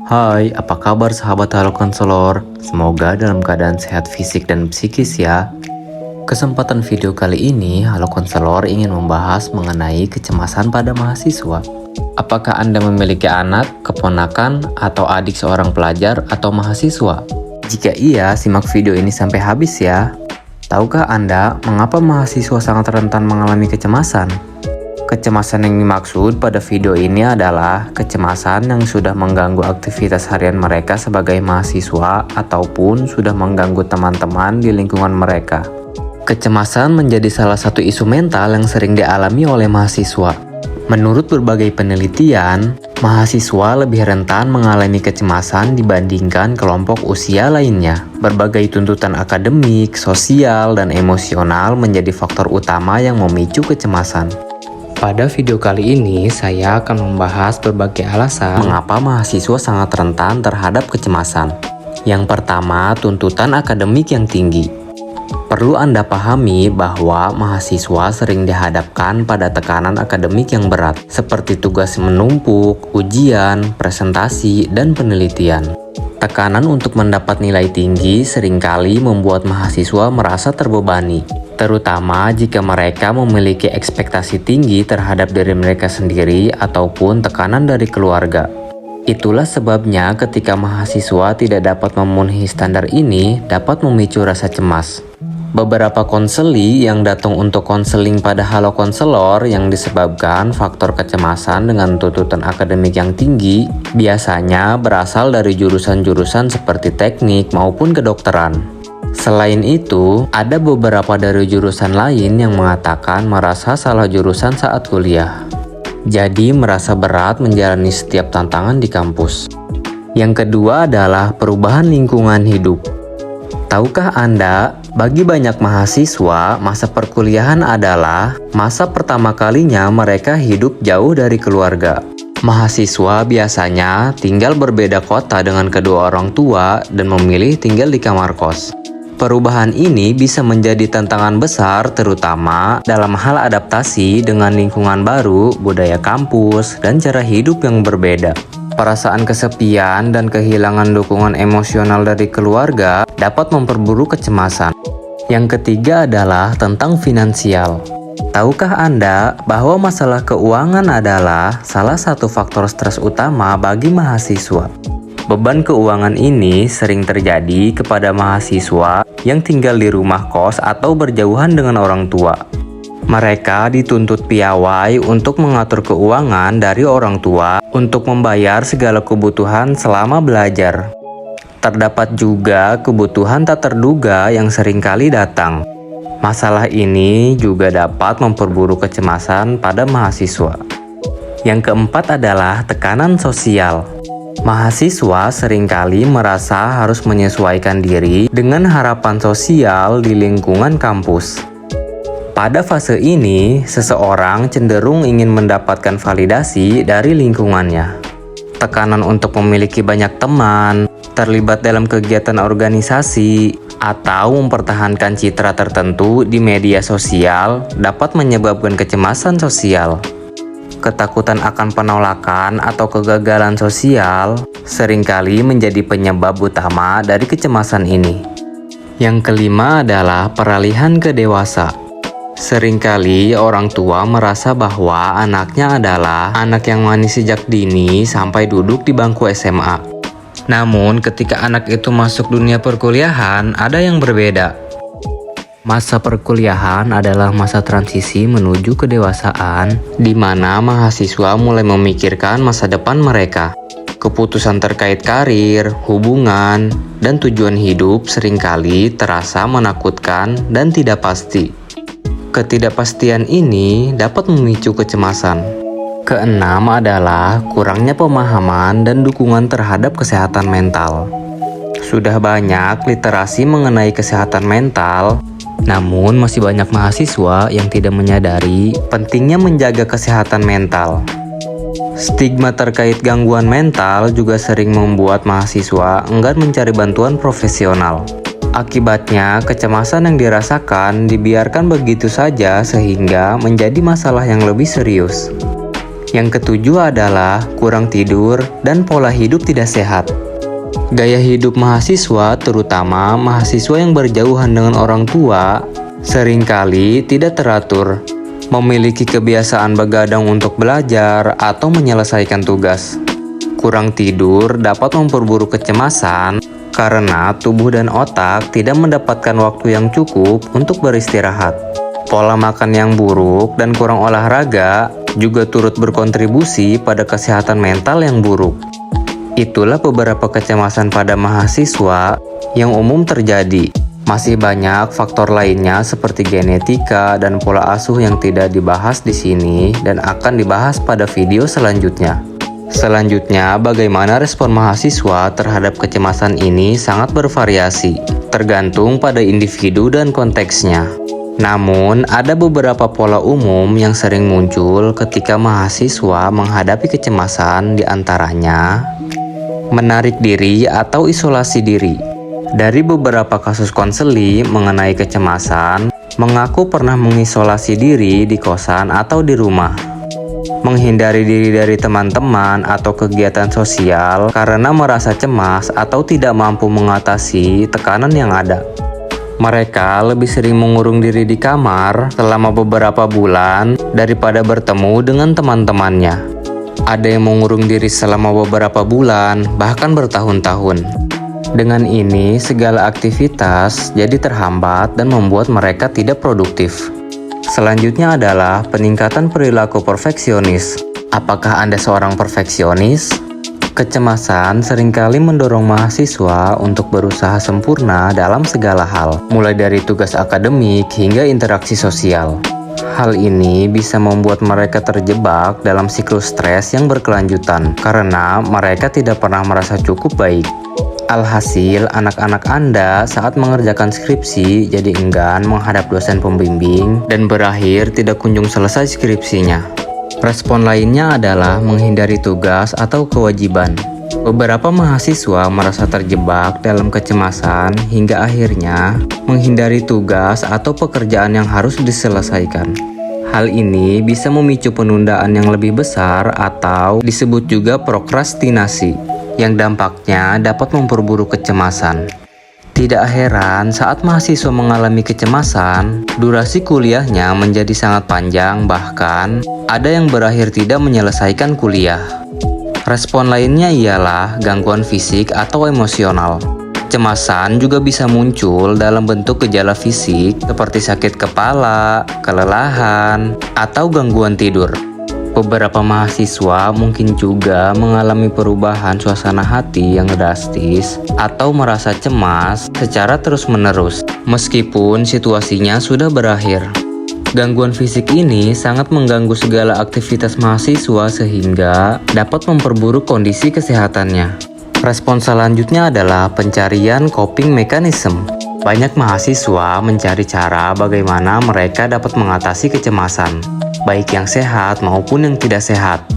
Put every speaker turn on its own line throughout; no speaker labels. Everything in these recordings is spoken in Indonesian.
Hai, apa kabar sahabat Halo Konselor? Semoga dalam keadaan sehat fisik dan psikis ya. Kesempatan video kali ini, Halo Konselor ingin membahas mengenai kecemasan pada mahasiswa. Apakah Anda memiliki anak, keponakan, atau adik seorang pelajar atau mahasiswa? Jika iya, simak video ini sampai habis ya. Tahukah Anda mengapa mahasiswa sangat rentan mengalami kecemasan? Kecemasan yang dimaksud pada video ini adalah kecemasan yang sudah mengganggu aktivitas harian mereka sebagai mahasiswa ataupun sudah mengganggu teman-teman di lingkungan mereka. Kecemasan menjadi salah satu isu mental yang sering dialami oleh mahasiswa. Menurut berbagai penelitian, mahasiswa lebih rentan mengalami kecemasan dibandingkan kelompok usia lainnya. Berbagai tuntutan akademik, sosial, dan emosional menjadi faktor utama yang memicu kecemasan. Pada video kali ini, saya akan membahas berbagai alasan mengapa mahasiswa sangat rentan terhadap kecemasan. Yang pertama, tuntutan akademik yang tinggi. Perlu Anda pahami bahwa mahasiswa sering dihadapkan pada tekanan akademik yang berat, seperti tugas menumpuk, ujian, presentasi, dan penelitian. Tekanan untuk mendapat nilai tinggi seringkali membuat mahasiswa merasa terbebani, terutama jika mereka memiliki ekspektasi tinggi terhadap diri mereka sendiri ataupun tekanan dari keluarga. Itulah sebabnya ketika mahasiswa tidak dapat memenuhi standar ini dapat memicu rasa cemas. Beberapa konseli yang datang untuk konseling pada Halo Konselor yang disebabkan faktor kecemasan dengan tuntutan akademik yang tinggi biasanya berasal dari jurusan-jurusan seperti teknik maupun kedokteran. Selain itu, ada beberapa dari jurusan lain yang mengatakan merasa salah jurusan saat kuliah. Jadi merasa berat menjalani setiap tantangan di kampus. Yang kedua adalah perubahan lingkungan hidup. Tahukah Anda, bagi banyak mahasiswa, masa perkuliahan adalah masa pertama kalinya mereka hidup jauh dari keluarga. Mahasiswa biasanya tinggal berbeda kota dengan kedua orang tua dan memilih tinggal di kamar kos. Perubahan ini bisa menjadi tantangan besar terutama dalam hal adaptasi dengan lingkungan baru, budaya kampus, dan cara hidup yang berbeda. Perasaan kesepian dan kehilangan dukungan emosional dari keluarga dapat memperburuk kecemasan. Yang ketiga adalah tentang finansial. Tahukah Anda bahwa masalah keuangan adalah salah satu faktor stres utama bagi mahasiswa? Beban keuangan ini sering terjadi kepada mahasiswa yang tinggal di rumah kos atau berjauhan dengan orang tua. Mereka dituntut piawai untuk mengatur keuangan dari orang tua untuk membayar segala kebutuhan selama belajar. Terdapat juga kebutuhan tak terduga yang seringkali datang. Masalah ini juga dapat memperburuk kecemasan pada mahasiswa. Yang keempat adalah tekanan sosial. Mahasiswa seringkali merasa harus menyesuaikan diri dengan harapan sosial di lingkungan kampus. Pada fase ini, seseorang cenderung ingin mendapatkan validasi dari lingkungannya. Tekanan untuk memiliki banyak teman, terlibat dalam kegiatan organisasi, atau mempertahankan citra tertentu di media sosial dapat menyebabkan kecemasan sosial. Ketakutan akan penolakan atau kegagalan sosial seringkali menjadi penyebab utama dari kecemasan ini. Yang kelima adalah peralihan ke dewasa. Seringkali orang tua merasa bahwa anaknya adalah anak yang manis sejak dini sampai duduk di bangku SMA. Namun ketika anak itu masuk dunia perkuliahan, ada yang berbeda. Masa perkuliahan adalah masa transisi menuju kedewasaan, di mana mahasiswa mulai memikirkan masa depan mereka. Keputusan terkait karir, hubungan, dan tujuan hidup seringkali terasa menakutkan dan tidak pasti. Ketidakpastian ini dapat memicu kecemasan. Keenam adalah kurangnya pemahaman dan dukungan terhadap kesehatan mental. Sudah banyak literasi mengenai kesehatan mental, namun masih banyak mahasiswa yang tidak menyadari pentingnya menjaga kesehatan mental. Stigma terkait gangguan mental juga sering membuat mahasiswa enggan mencari bantuan profesional. Akibatnya, kecemasan yang dirasakan dibiarkan begitu saja sehingga menjadi masalah yang lebih serius. Yang ketujuh adalah kurang tidur dan pola hidup tidak sehat. Gaya hidup mahasiswa, terutama mahasiswa yang berjauhan dengan orang tua, seringkali tidak teratur, memiliki kebiasaan begadang untuk belajar atau menyelesaikan tugas. Kurang tidur dapat memperburuk kecemasan karena tubuh dan otak tidak mendapatkan waktu yang cukup untuk beristirahat. Pola makan yang buruk dan kurang olahraga juga turut berkontribusi pada kesehatan mental yang buruk. Itulah beberapa kecemasan pada mahasiswa yang umum terjadi. Masih banyak faktor lainnya seperti genetika dan pola asuh yang tidak dibahas di sini dan akan dibahas pada video selanjutnya. Selanjutnya, bagaimana respon mahasiswa terhadap kecemasan ini sangat bervariasi, tergantung pada individu dan konteksnya. Namun, ada beberapa pola umum yang sering muncul ketika mahasiswa menghadapi kecemasan, di antaranya menarik diri atau isolasi diri. Dari beberapa kasus konseli mengenai kecemasan, mengaku pernah mengisolasi diri di kosan atau di rumah. Menghindari diri dari teman-teman atau kegiatan sosial karena merasa cemas atau tidak mampu mengatasi tekanan yang ada. Mereka lebih sering mengurung diri di kamar selama beberapa bulan daripada bertemu dengan teman-temannya. Ada yang mengurung diri selama beberapa bulan, bahkan bertahun-tahun. Dengan ini, segala aktivitas jadi terhambat dan membuat mereka tidak produktif. Selanjutnya adalah peningkatan perilaku perfeksionis. Apakah Anda seorang perfeksionis? Kecemasan seringkali mendorong mahasiswa untuk berusaha sempurna dalam segala hal, mulai dari tugas akademik hingga interaksi sosial. Hal ini bisa membuat mereka terjebak dalam siklus stres yang berkelanjutan karena mereka tidak pernah merasa cukup baik. Alhasil, anak-anak Anda saat mengerjakan skripsi jadi enggan menghadap dosen pembimbing dan berakhir tidak kunjung selesai skripsinya. Respon lainnya adalah menghindari tugas atau kewajiban. Beberapa mahasiswa merasa terjebak dalam kecemasan hingga akhirnya menghindari tugas atau pekerjaan yang harus diselesaikan. Hal ini bisa memicu penundaan yang lebih besar atau disebut juga prokrastinasi, yang dampaknya dapat memperburuk kecemasan. Tidak heran saat mahasiswa mengalami kecemasan, durasi kuliahnya menjadi sangat panjang, bahkan ada yang berakhir tidak menyelesaikan kuliah. Respon lainnya ialah gangguan fisik atau emosional. Kecemasan juga bisa muncul dalam bentuk gejala fisik seperti sakit kepala, kelelahan, atau gangguan tidur. Beberapa mahasiswa mungkin juga mengalami perubahan suasana hati yang drastis atau merasa cemas secara terus-menerus, meskipun situasinya sudah berakhir. Gangguan fisik ini sangat mengganggu segala aktivitas mahasiswa sehingga dapat memperburuk kondisi kesehatannya. Respon selanjutnya adalah pencarian coping mechanism. Banyak mahasiswa mencari cara bagaimana mereka dapat mengatasi kecemasan, baik yang sehat maupun yang tidak sehat.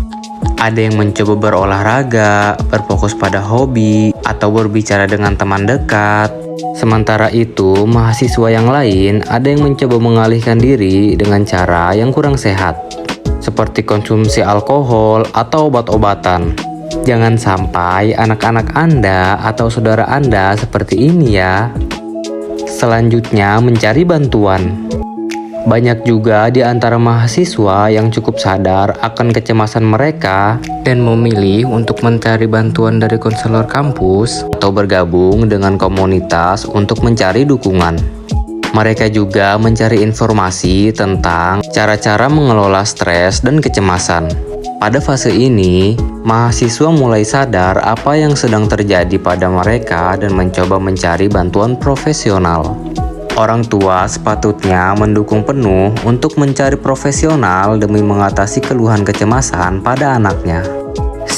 Ada yang mencoba berolahraga, berfokus pada hobi, atau berbicara dengan teman dekat. Sementara itu, mahasiswa yang lain ada yang mencoba mengalihkan diri dengan cara yang kurang sehat, seperti konsumsi alkohol atau obat-obatan. Jangan sampai anak-anak Anda atau saudara Anda seperti ini ya. Selanjutnya, mencari bantuan. Banyak juga di antara mahasiswa yang cukup sadar akan kecemasan mereka dan memilih untuk mencari bantuan dari konselor kampus atau bergabung dengan komunitas untuk mencari dukungan. Mereka juga mencari informasi tentang cara-cara mengelola stres dan kecemasan. Pada fase ini, mahasiswa mulai sadar apa yang sedang terjadi pada mereka dan mencoba mencari bantuan profesional. Orang tua sepatutnya mendukung penuh untuk mencari profesional demi mengatasi keluhan kecemasan pada anaknya.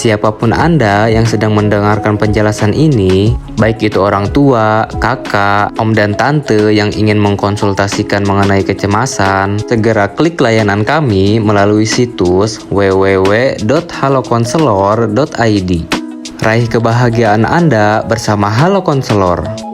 Siapapun Anda yang sedang mendengarkan penjelasan ini, baik itu orang tua, kakak, om dan tante yang ingin mengkonsultasikan mengenai kecemasan, segera klik layanan kami melalui situs www.halokonselor.id. Raih kebahagiaan Anda bersama Halo Konselor.